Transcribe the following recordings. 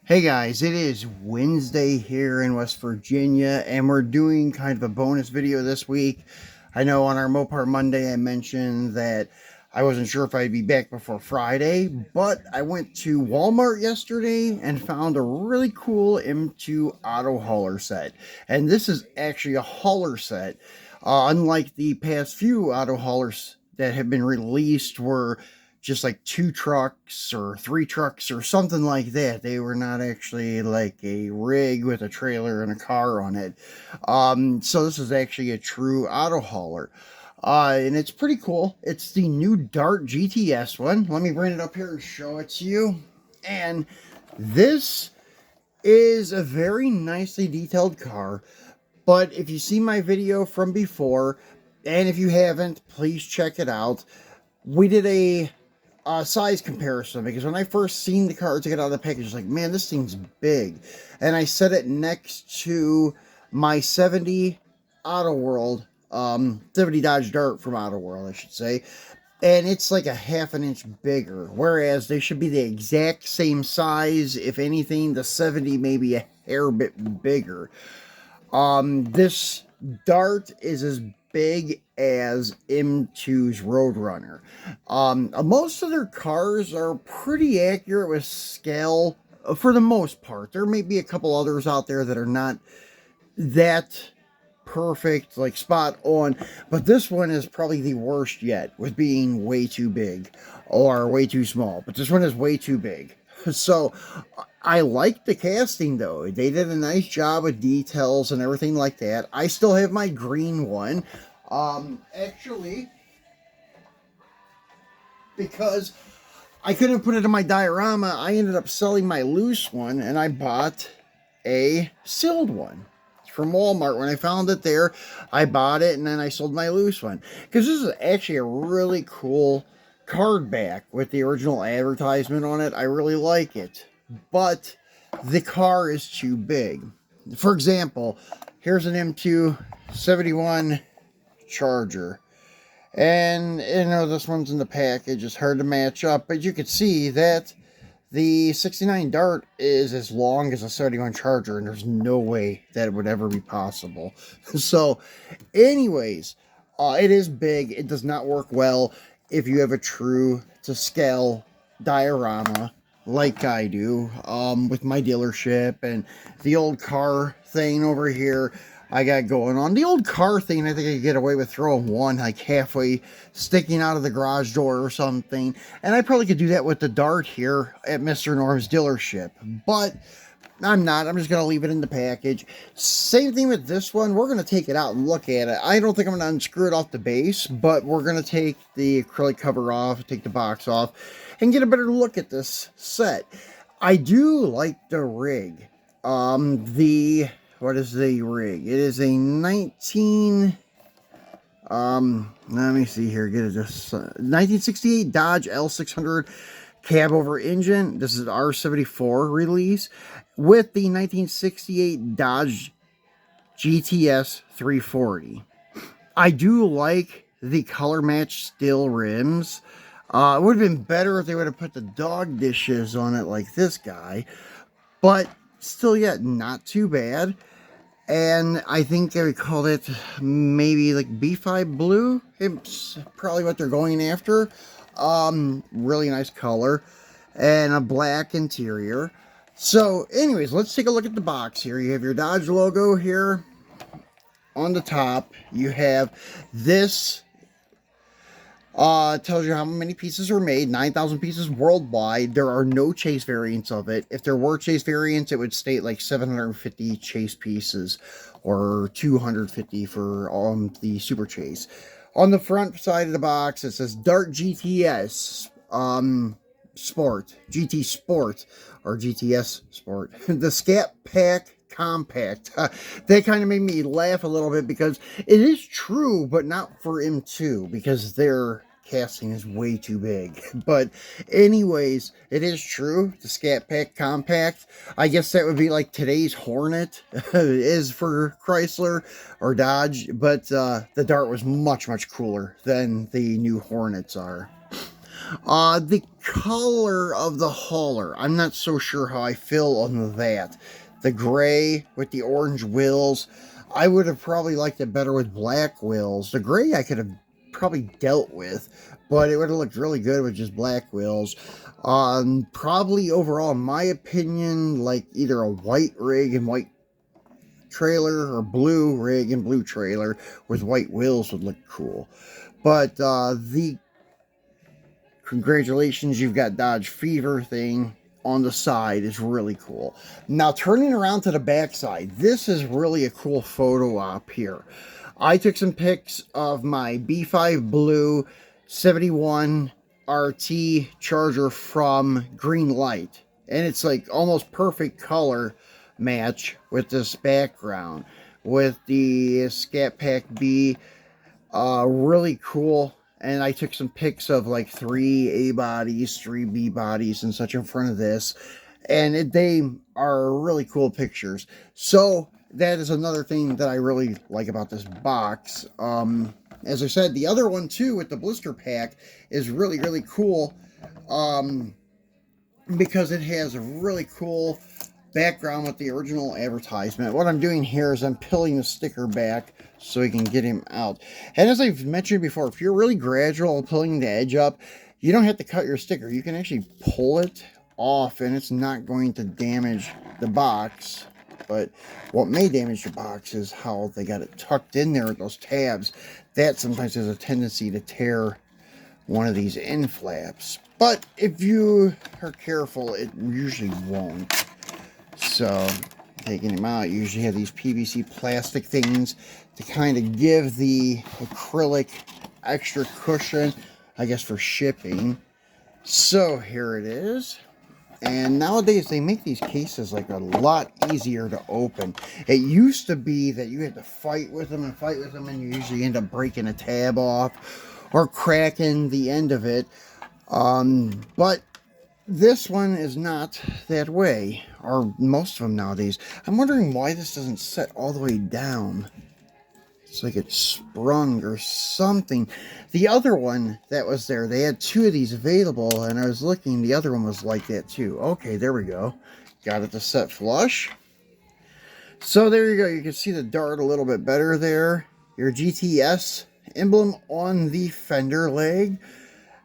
Hey guys, it is Wednesday here in West Virginia, and we're doing kind of a bonus video this week. I know on our Mopar Monday I mentioned that I wasn't sure if I'd be back before Friday, but I went to Walmart yesterday and found a really cool M2 auto hauler set. And this is actually a hauler set. Unlike the past few auto haulers that have been released where just like 2 trucks or 3 trucks or something like that. They were not actually like a rig with a trailer and a car on it. So this is actually a true auto hauler. And it's pretty cool. It's the new Dart GTS one. Let me bring it up here and show it to you. And this is a very nicely detailed car. But if you see my video from before, and if you haven't, please check it out. We did a size comparison, because when I first seen the car to get out of the package, I was like, man, this thing's big. And I set it next to my 70 Auto World, 70 Dodge Dart from Auto World, I should say. And it's like a ½ an inch bigger, whereas they should be the exact same size. If anything, the 70 may be a hair bit bigger. This Dart is as big as M2's Roadrunner. Most of their cars are pretty accurate with scale for the most part. There may be a couple others out there that are not that perfect, like spot on, but this one is probably the worst yet with being way too big or way too small. But this one is way too big. So I like the casting though. They did a nice job with details and everything like that. I still have my green one. Actually, because I couldn't put it in my diorama, I ended up selling my loose one and I bought a sealed one from Walmart. When I found it there, I bought it and then I sold my loose one. Because this is actually a really cool card back with the original advertisement on it. I really like it. But the car is too big. For example, here's an M2 71 Charger. And, you know, this one's in the package. It's hard to match up. But you can see that the 69 Dart is as long as a 71 Charger, and there's no way that it would ever be possible. So, anyways, it is big. It does not work well if you have a true to scale diorama like I do, with my dealership and the old car thing over here I got going on. The old car thing, I think I could get away with throwing one like halfway sticking out of the garage door or something. And I probably could do that with the Dart here at Mr. Norm's dealership. But I'm not. I'm just going to leave it in the package. Same thing with this one. We're going to take it out and look at it. I don't think I'm going to unscrew it off the base, but we're going to take the acrylic cover off, take the box off, and get a better look at this set. I do like the rig. What is the rig? It is a 19... let me see here. Get it just 1968 Dodge L600 cab over engine. This is an R74 release with the 1968 Dodge GTS 340. I do like the color match steel rims. It would have been better if they would have put the dog dishes on it like this guy, but still yet not too bad. And I think I called it maybe like B5 blue. It's probably what they're going after. Really nice color and a black interior. So anyways, let's take a look at the box here. You have your Dodge logo here on the top. You have this, tells you how many pieces are made, 9,000 pieces worldwide. There are no chase variants of it. If there were chase variants, it would state like 750 chase pieces or 250 for the super chase. On the front side of the box, it says Dart GTS Sport, GT Sport, or GTS Sport. The Scat Pack Compact. That kind of made me laugh a little bit because it is true, but not for M2 because their casting is way too big. But anyways, it is true. The Scat Pack Compact. I guess that would be like today's Hornet is for Chrysler or Dodge, but the Dart was much, much cooler than the new Hornets are. The color of the hauler, I'm not so sure how I feel on that. The gray with the orange wheels, I would have probably liked it better with black wheels. The gray I could have probably dealt with, but it would have looked really good with just black wheels. Probably overall, in my opinion, like either a white rig and white trailer or blue rig and blue trailer with white wheels would look cool. But the congratulations, you've got Dodge Fever thing on the side is really cool. Now turning around to the back side, this is really a cool photo op here. I took some pics of my B5 Blue 71 RT Charger from Green Light, and it's like almost perfect color match with this background with the Scat Pack B. Really cool. And I took some pics of like 3 A bodies, 3 B bodies, and such in front of this. And they are really cool pictures. So that is another thing that I really like about this box. As I said, the other one too with the blister pack is really, really cool. Because it has a really cool background with the original advertisement. What I'm doing here is I'm peeling the sticker back so we can get him out. And as I've mentioned before, if you're really gradual pulling the edge up, you don't have to cut your sticker. You can actually pull it off and it's not going to damage the box. But what may damage the box is how they got it tucked in there with those tabs. That sometimes has a tendency to tear one of these end flaps. But if you are careful, it usually won't. So, taking him out, you usually have these PVC plastic things to kind of give the acrylic extra cushion, I guess, for shipping. So, here it is. And nowadays, they make these cases like a lot easier to open. It used to be that you had to fight with them, and you usually end up breaking a tab off or cracking the end of it. But this one is not that way, or most of them nowadays. I'm wondering why this doesn't set all the way down. It's like it's sprung or something. The other one that was there, they had 2 of these available, and I was looking, the other one was like that too. Okay, there we go. Got it to set flush. So there you go. You can see the dart a little bit better there. Your GTS emblem on the fender leg.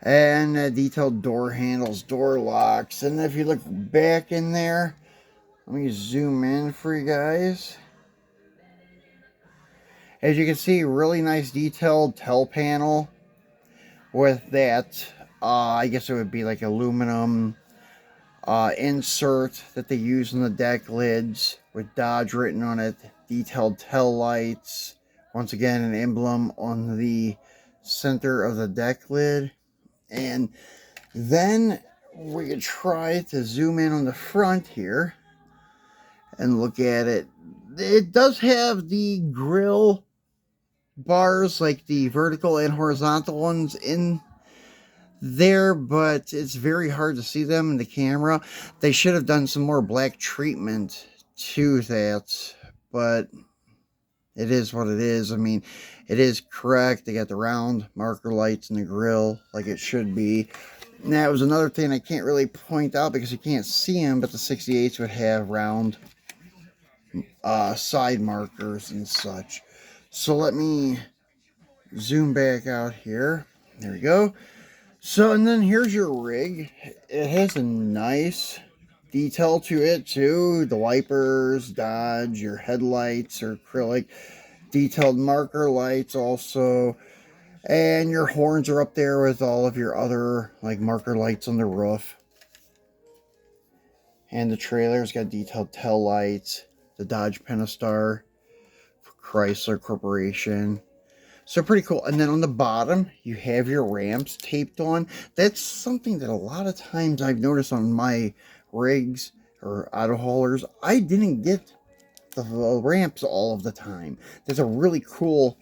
And detailed door handles, door locks. And if you look back in there, let me zoom in for you guys. As you can see, really nice detailed tail panel with that, I guess it would be like aluminum insert that they use on the deck lids with Dodge written on it. Detailed tail lights. Once again, an emblem on the center of the deck lid. And then we could try to zoom in on the front here and look at it. It does have the grill bars, like the vertical and horizontal ones in there, but it's very hard to see them in the camera. They should have done some more black treatment to that, but it is what it is. I mean, it is correct. They got the round marker lights in the grill like it should be. Now, it was another thing I can't really point out because you can't see them, but the 68s would have round side markers and such. So let me zoom back out here. There we go. So, and then here's your rig. It has a nice detail to it too. The wipers, Dodge, your headlights are acrylic. Detailed marker lights also. And your horns are up there with all of your other like marker lights on the roof. And the trailer's got detailed tail lights. The Dodge Pentastar for Chrysler Corporation. So pretty cool. And then on the bottom, you have your ramps taped on. That's something that a lot of times I've noticed on my rigs or auto haulers. I didn't get the ramps all of the time. There's a really cool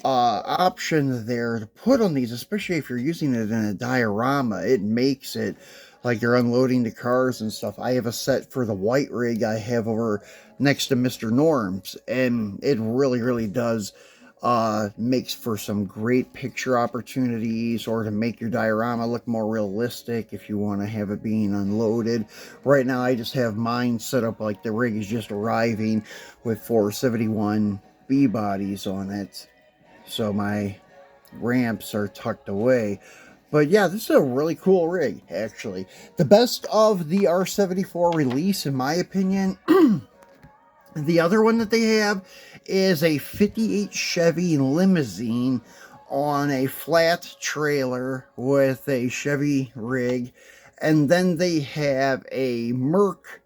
option there to put on these, especially if you're using it in a diorama. It makes it like you're unloading the cars and stuff. I have a set for the white rig I have over next to Mr. Norm's, and it really, really does Makes for some great picture opportunities, or to make your diorama look more realistic if you want to have it being unloaded. Right now I just have mine set up like the rig is just arriving with 471 B bodies on it, so my ramps are tucked away. But yeah, this is a really cool rig, actually. The best of the R74 release, in my opinion. The other one that they have is a 58 Chevy limousine on a flat trailer with a Chevy rig. And then they have a Merc,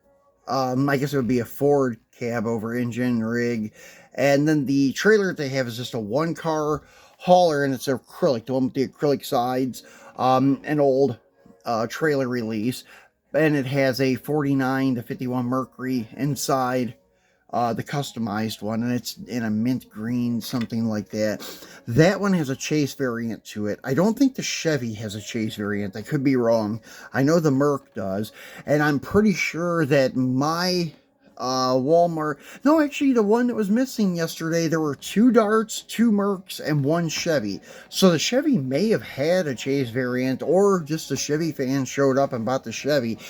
I guess it would be a Ford cab over engine rig. And then the trailer that they have is just a one-car hauler, and it's acrylic, the one with the acrylic sides, an old trailer release. And it has a 49 to 51 Mercury inside, the customized one, and it's in a mint green, something like that. That one has a chase variant to it. I don't think the Chevy has a chase variant. I could be wrong. I know the Merc does, and I'm pretty sure that my Walmart, no, actually the one that was missing yesterday, there were 2 Darts, 2 Mercs, and 1 Chevy. So the Chevy may have had a chase variant, or just a Chevy fan showed up and bought the Chevy.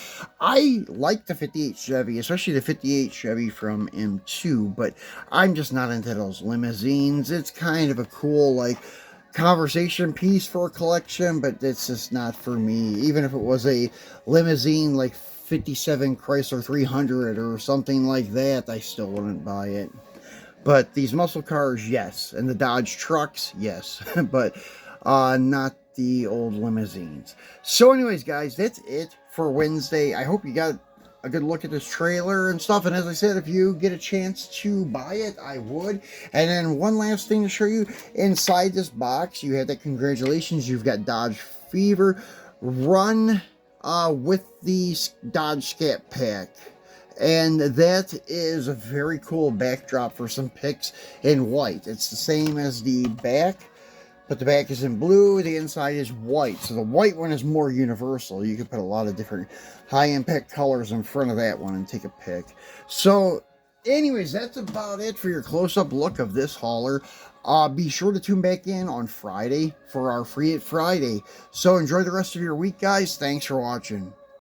I like the 58 Chevy, especially the 58 Chevy from M2, but I'm just not into those limousines. It's kind of a cool, like, conversation piece for a collection, but it's just not for me. Even if it was a limousine like 57 Chrysler 300 or something like that, I still wouldn't buy it. But these muscle cars, yes. And the Dodge trucks, yes. But not the old limousines. So anyways, guys, that's it for Wednesday. I hope you got a good look at this trailer and stuff. And as I said, if you get a chance to buy it, I would. And then one last thing to show you. Inside this box, you have that congratulations. You've got Dodge Fever. Run with the Dodge Scat pack. And that is a very cool backdrop for some pics in white. It's the same as the back, but the back is in blue, the inside is white. So the white one is more universal. You can put a lot of different high-impact colors in front of that one and take a pic. So anyways, that's about it for your close-up look of this hauler. Be sure to tune back in on Friday for our Free It Friday. So enjoy the rest of your week, guys. Thanks for watching.